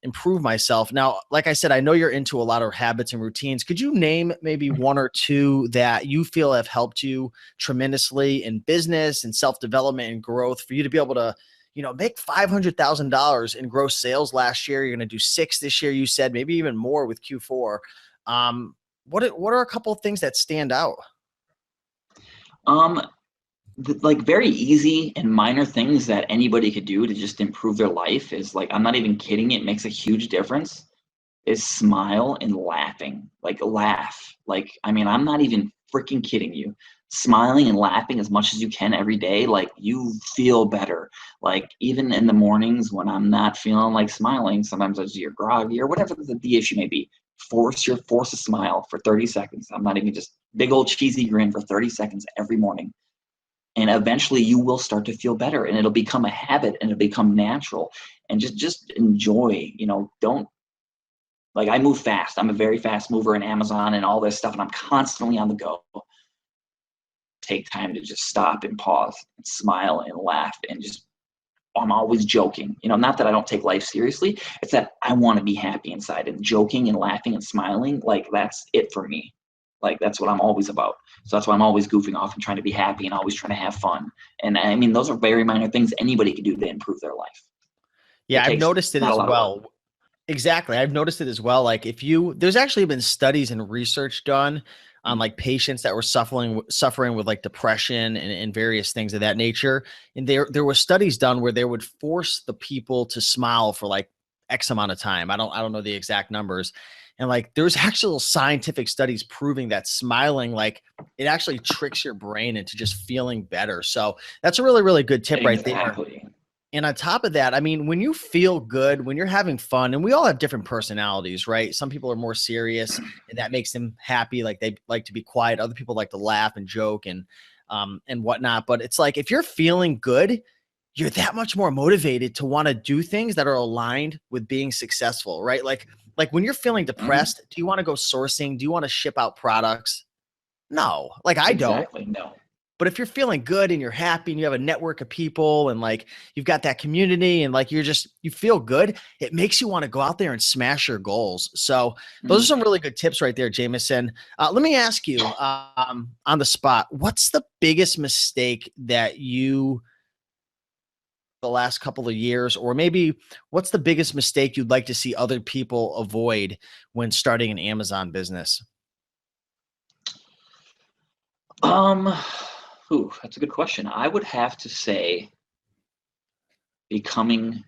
improve myself. Now, like I said, I know you're into a lot of habits and routines. Could you name maybe one or two that you feel have helped you tremendously in business and self-development and growth for you to be able to, make $500,000 in gross sales last year? You're going to do 6 this year, you said, maybe even more with Q4. What are a couple of things that stand out? Very easy and minor things that anybody could do to just improve their life is I'm not even kidding, it makes a huge difference, is smile and laughing. Laugh. I mean, I'm not even freaking kidding you. Smiling and laughing as much as you can every day, you feel better. Even in the mornings when I'm not feeling like smiling, sometimes you're groggy or whatever the issue may be, force a smile for 30 seconds. I'm not even just big old cheesy grin for 30 seconds every morning. And eventually you will start to feel better, and it'll become a habit, and it'll become natural. And just enjoy, don't Like I move fast. I'm a very fast mover in Amazon and all this stuff, and I'm constantly on the go. Take time to just stop and pause and smile and laugh and just, I'm always joking. You know, not that I don't take life seriously. It's that I want to be happy inside, and joking and laughing and smiling, like that's it for me. Like that's what I'm always about. So that's why I'm always goofing off and trying to be happy and always trying to have fun. And I mean, those are very minor things anybody can do to improve their life. Yeah, It I've takes noticed it not a as lot of work. well. Exactly. I've noticed it as well. Like if you, there's actually been studies and research done on like patients that were suffering with like depression and various things of that nature. And there were studies done where they would force the people to smile for like X amount of time. I don't know the exact numbers. And like there's actual scientific studies proving that smiling, like it actually tricks your brain into just feeling better. So that's a really, really good tip right there. Exactly. And on top of that, I mean, when you feel good, when you're having fun, and we all have different personalities, right? Some people are more serious and that makes them happy. Like they like to be quiet. Other people like to laugh and joke and whatnot. But it's like, if you're feeling good, you're that much more motivated to want to do things that are aligned with being successful, right? Like when you're feeling depressed, do you want to go sourcing? Do you want to ship out products? No, like I don't. Exactly. No. But if you're feeling good and you're happy and you have a network of people and like you've got that community and like you feel good, it makes you want to go out there and smash your goals. So those are some really good tips right there, Jamison. Let me ask you on the spot, what's the biggest mistake that the last couple of years, or maybe what's the biggest mistake you'd like to see other people avoid when starting an Amazon business? That's a good question. I would have to say becoming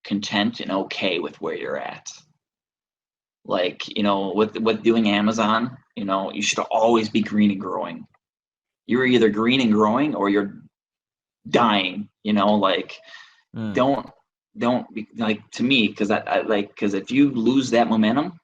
content and okay with where you're at. Like, you know, with doing Amazon, you know, you should always be green and growing. You're either green and growing or you're dying, you know, like Mm. don't be like, to me, because I like, because if you lose that momentum,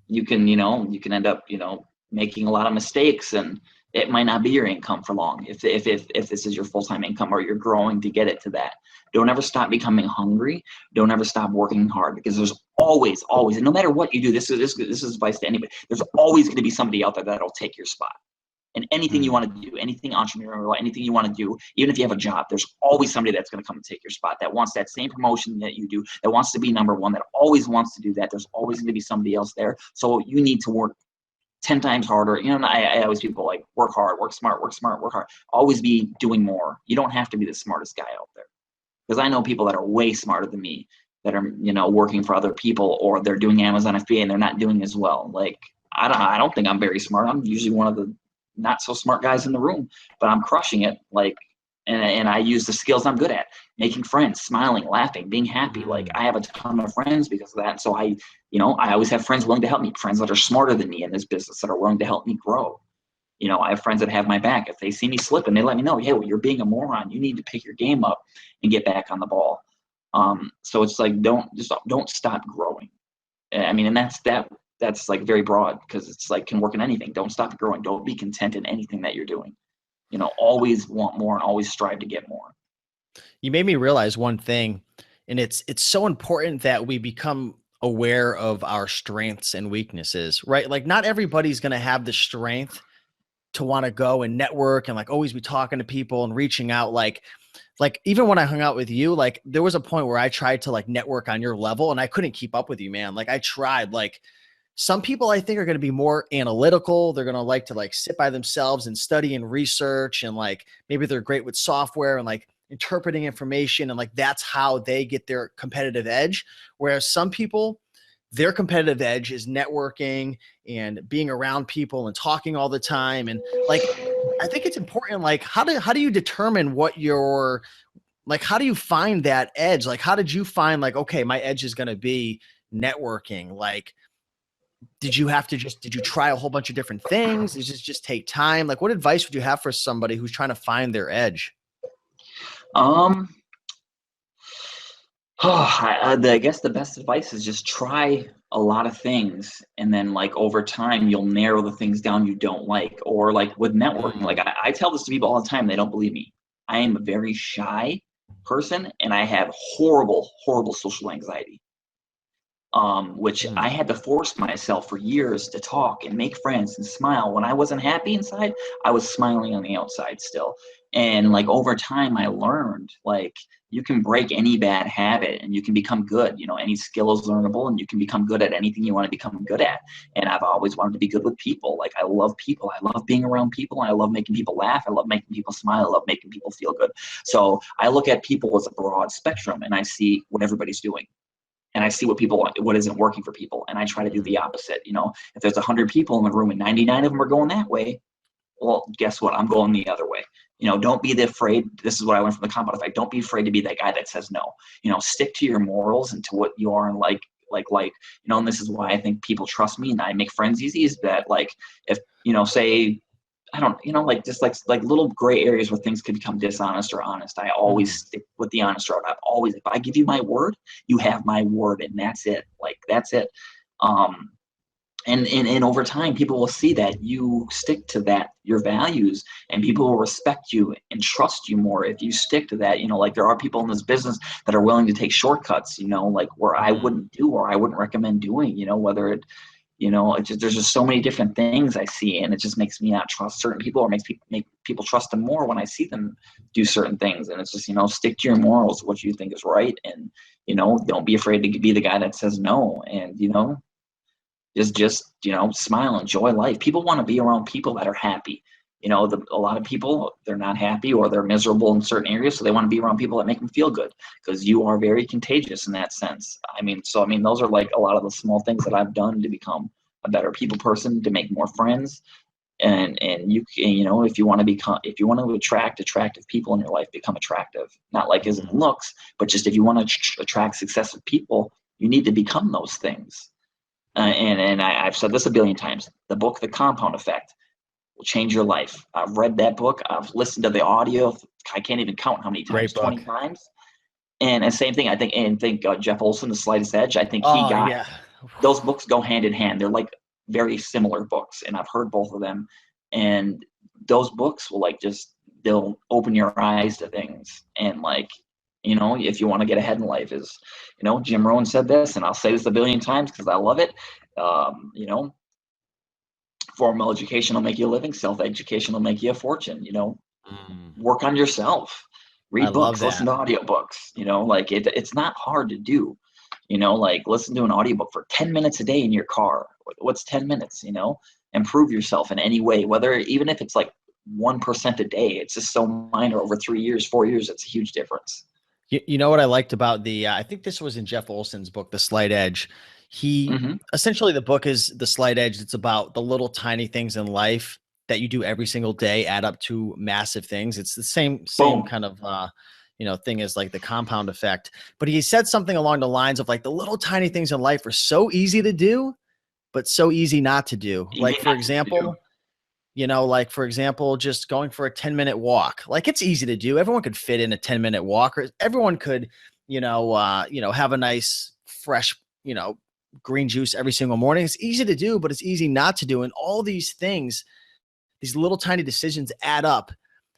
you can, you know, you can end up, you know, making a lot of mistakes, and it might not be your income for long if this is your full-time income or you're growing to get it to that. Don't ever stop becoming hungry. Don't ever stop working hard, because there's always, and no matter what you do, this is advice to anybody. There's always going to be somebody out there that'll take your spot. And anything you want to do, anything entrepreneurial, anything you want to do, even if you have a job, there's always somebody that's going to come and take your spot, that wants that same promotion that you do, that wants to be number one, that always wants to do that. There's always going to be somebody else there. So you need to work 10 times harder. You know, I always people like work hard, work smart, work hard. Always be doing more. You don't have to be the smartest guy out there. Because I know people that are way smarter than me that are, you know, working for other people, or they're doing Amazon FBA and they're not doing as well. Like, I don't think I'm very smart. I'm usually one of the not so smart guys in the room, but I'm crushing it. Like, and I use the skills I'm good at: making friends, smiling, laughing, being happy. Like, I have a ton of friends because of that. So I always have friends willing to help me, friends that are smarter than me in this business that are willing to help me grow. You know, I have friends that have my back. If they see me slipping, they let me know, hey, well, you're being a moron. You need to pick your game up and get back on the ball. So it's like, don't stop growing. I mean, and that's like very broad, because it's like, can work in anything. Don't stop growing. Don't be content in anything that you're doing. You know, always want more and always strive to get more. You made me realize one thing, and it's so important that we become aware of our strengths and weaknesses, right? Like not everybody's going to have the strength to want to go and network and like always be talking to people and reaching out. Like even when I hung out with you, like there was a point where I tried to like network on your level and I couldn't keep up with you, man. Like I tried. Like some people I think are going to be more analytical. They're going to like to like sit by themselves and study and research, and like maybe they're great with software and like interpreting information, and like that's how they get their competitive edge. Whereas some people, their competitive edge is networking and being around people and talking all the time. And like I think it's important, like how do you determine what your, like how do you find that edge? Like how did you find like, okay, my edge is going to be networking? Like did you try a whole bunch of different things? Does it just take time? Like what advice would you have for somebody who's trying to find their edge? Um, I guess the best advice is just try a lot of things, and then like over time you'll narrow the things down you don't like. Or like with networking, like I tell this to people all the time, they don't believe me. I am a very shy person, and I have horrible social anxiety. which I had to force myself for years to talk and make friends and smile. When I wasn't happy inside, I was smiling on the outside still. And like over time, I learned like you can break any bad habit and you can become good. You know, any skill is learnable and you can become good at anything you want to become good at. And I've always wanted to be good with people. Like I love people. I love being around people. And I love making people laugh. I love making people smile. I love making people feel good. So I look at people as a broad spectrum and I see what everybody's doing. And I see what isn't working for people. And I try to do the opposite. You know, if there's 100 people in the room and 99 of them are going that way, well, guess what? I'm going the other way. You know, don't be afraid. This is what I learned from the compound effect. Don't be afraid to be that guy that says no. You know, stick to your morals and to what you are and like, you know, and this is why I think people trust me and I make friends easy is that like, if, you know, say, I don't, you know, like just like little gray areas where things could become dishonest or honest. I always stick with the honest route. I've always, if I give you my word, you have my word and that's it. Like, that's it. And over time, people will see that you stick to that, your values, and people will respect you and trust you more if you stick to that. You know, like there are people in this business that are willing to take shortcuts, you know, like where I wouldn't do or I wouldn't recommend doing, you know, whether it, you know, there's just so many different things I see, and it just makes me not trust certain people or make people trust them more when I see them do certain things. And it's just, you know, stick to your morals, what you think is right. And, you know, don't be afraid to be the guy that says no. And, you know, just you know, smile, enjoy life. People want to be around people that are happy. You know, a lot of people, they're not happy or they're miserable in certain areas, so they want to be around people that make them feel good because you are very contagious in that sense. I mean, those are like a lot of the small things that I've done to become a better people person, to make more friends. And you can, you know, if you want to attract attractive people in your life, become attractive. Not like as in looks, but just if you want to attract successful people, you need to become those things. And I've said this a billion times. The book, The Compound Effect, will change your life. I've read that book. I've listened to the audio. I can't even count how many times. 20 times. And the same thing. I think Jeff Olson, The Slightest Edge. I think those books go hand in hand. They're like very similar books, and I've heard both of them. And those books will they'll open your eyes to things. And like, you know, if you want to get ahead in life, is, you know, Jim Rohn said this, and I'll say this a billion times because I love it. You know, formal education will make you a living. Self-education will make you a fortune. You know, work on yourself, read books, listen to audiobooks. You know, like it's not hard to do. You know, like listen to an audiobook for 10 minutes a day in your car. What's 10 minutes? You know, improve yourself in any way, even if it's like 1% a day. It's just so minor. Over 3 years, 4 years, it's a huge difference. You know what I liked about I think this was in Jeff Olson's book, The Slight Edge. Essentially the book is The Slight Edge. It's about the little tiny things in life that you do every single day add up to massive things. It's the same kind of, you know, thing as like the compound effect. But he said something along the lines of like the little tiny things in life are so easy to do, but so easy not to do. Like, for example, you know, like, for example, just going for a 10-minute walk. Like, it's easy to do. Everyone could fit in a 10-minute walk, or everyone could, you know, have a nice, fresh, you know, green juice every single morning. It's easy to do, but it's easy not to do. And all these things, these little tiny decisions add up.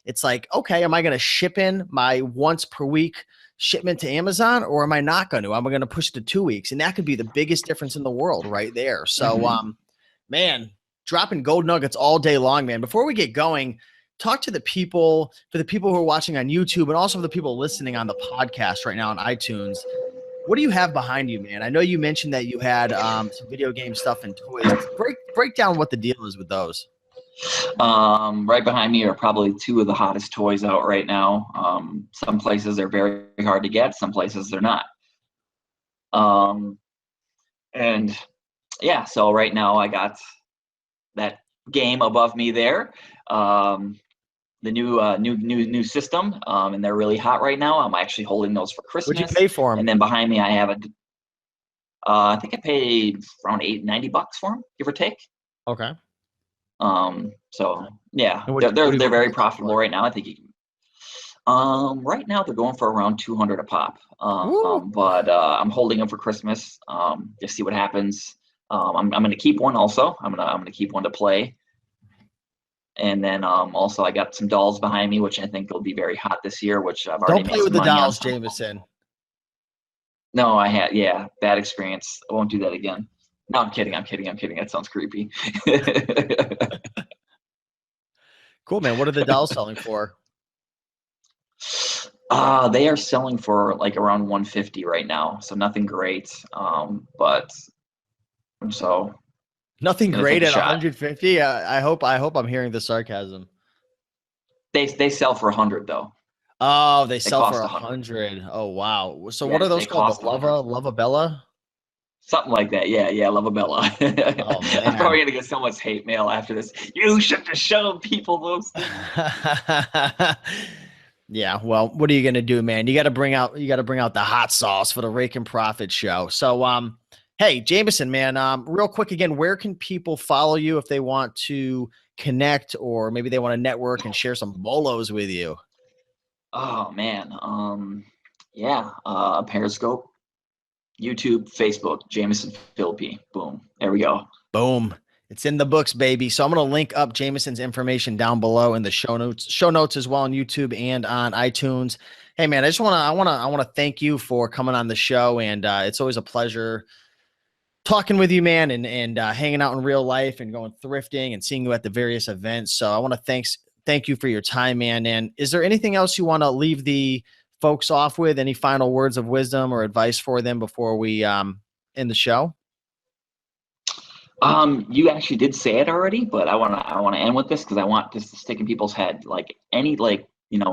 It's like, okay, am I going to ship in my once per week shipment to Amazon, or am I not going to? Am I going to push it to 2 weeks? And that could be the biggest difference in the world right there. So, man, dropping gold nuggets all day long, man. Before we get going, talk to the people, for the people who are watching on YouTube and also for the people listening on the podcast right now on iTunes. What do you have behind you, man? I know you mentioned that you had some video game stuff and toys. Break down what the deal is with those. Right behind me are probably two of the hottest toys out right now. Some places they're very hard to get. Some places they're not. And yeah, so right now I got that game above me there. The new system, and they're really hot right now. I'm actually holding those for Christmas. What'd you pay for them? And then behind me I have I think I paid around $90 for them, give or take. Okay. So yeah, they're very profitable right now. I think right now they're going for around 200 a pop. But I'm holding them for Christmas. Just see what happens. I'm going to keep one also. I'm going to keep one to play. And then also I got some dolls behind me, which I think will be very hot this year, which I've already Don't play with the dolls, Jamison. No, I had, yeah, bad experience. I won't do that again. No, I'm kidding. I'm kidding. I'm kidding. That sounds creepy. Cool, man. What are the dolls selling for? They are selling for like around 150 right now. So nothing great. But so Nothing gonna take great a at shot. 150. I hope I'm hearing the sarcasm. They sell for 100 though. Oh, they They sell for cost 100. 100. Oh, wow. So what Yeah, are those they called? The cost 100. Lavabella? Something like that. Yeah, yeah, Lovabella. Oh I'm probably man. gonna get so much hate mail after this. You should have shown people those things. Yeah, well, what are you gonna do, man? You gotta bring out the hot sauce for the Raiken Profit Show. So hey, Jamison, man, real quick again, where can people follow you if they want to connect or maybe they want to network and share some bolos with you? Oh man. Yeah. Periscope, YouTube, Facebook, Jamison Philippi. Boom. There we go. Boom. It's in the books, baby. So I'm going to link up Jamison's information down below in the show notes as well on YouTube and on iTunes. Hey man, I want to thank you for coming on the show. And it's always a pleasure talking with you, man, and hanging out in real life and going thrifting and seeing you at the various events. So I want to thank you for your time, man. And is there anything else you want to leave the folks off with? Any final words of wisdom or advice for them before we end the show? You actually did say it already, but I wanna end with this because I want this to stick in people's head. Like any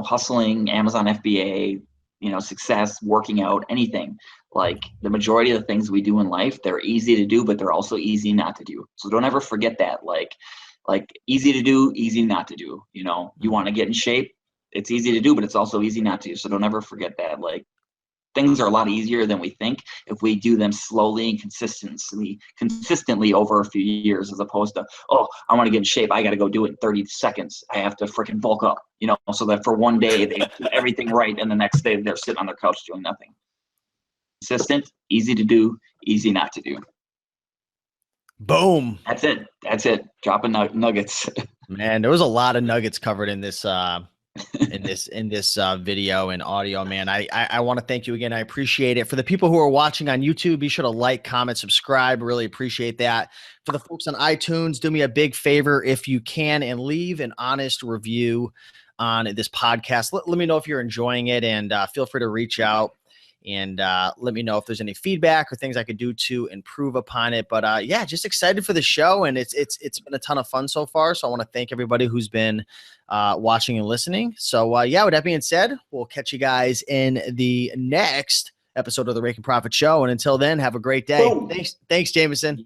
hustling, Amazon FBA, success, working out, anything. Like the majority of the things we do in life, they're easy to do, but they're also easy not to do. So don't ever forget that. Like easy to do, easy not to do. You want to get in shape, it's easy to do, but it's also easy not to. So don't ever forget that. Like things are a lot easier than we think if we do them slowly and consistently over a few years, as opposed to, oh, I want to get in shape, I got to go do it in 30 seconds, I have to freaking bulk up, so that for one day they do everything right and the next day they're sitting on their couch doing nothing. Consistent, easy to do, easy not to do. Boom. That's it. Dropping nuggets. Man, there was a lot of nuggets covered in this video and audio, man. I want to thank you again. I appreciate it. For the people who are watching on YouTube, be sure to like, comment, subscribe. Really appreciate that. For the folks on iTunes, do me a big favor if you can and leave an honest review on this podcast. Let me know if you're enjoying it, and feel free to reach out and let me know if there's any feedback or things I could do to improve upon it. But yeah, just excited for the show, and it's been a ton of fun so far. So I want to thank everybody who's been watching and listening. So yeah, with that being said, we'll catch you guys in the next episode of the Raiken Profit Show. And until then, have a great day. Boom. Thanks, Jamison.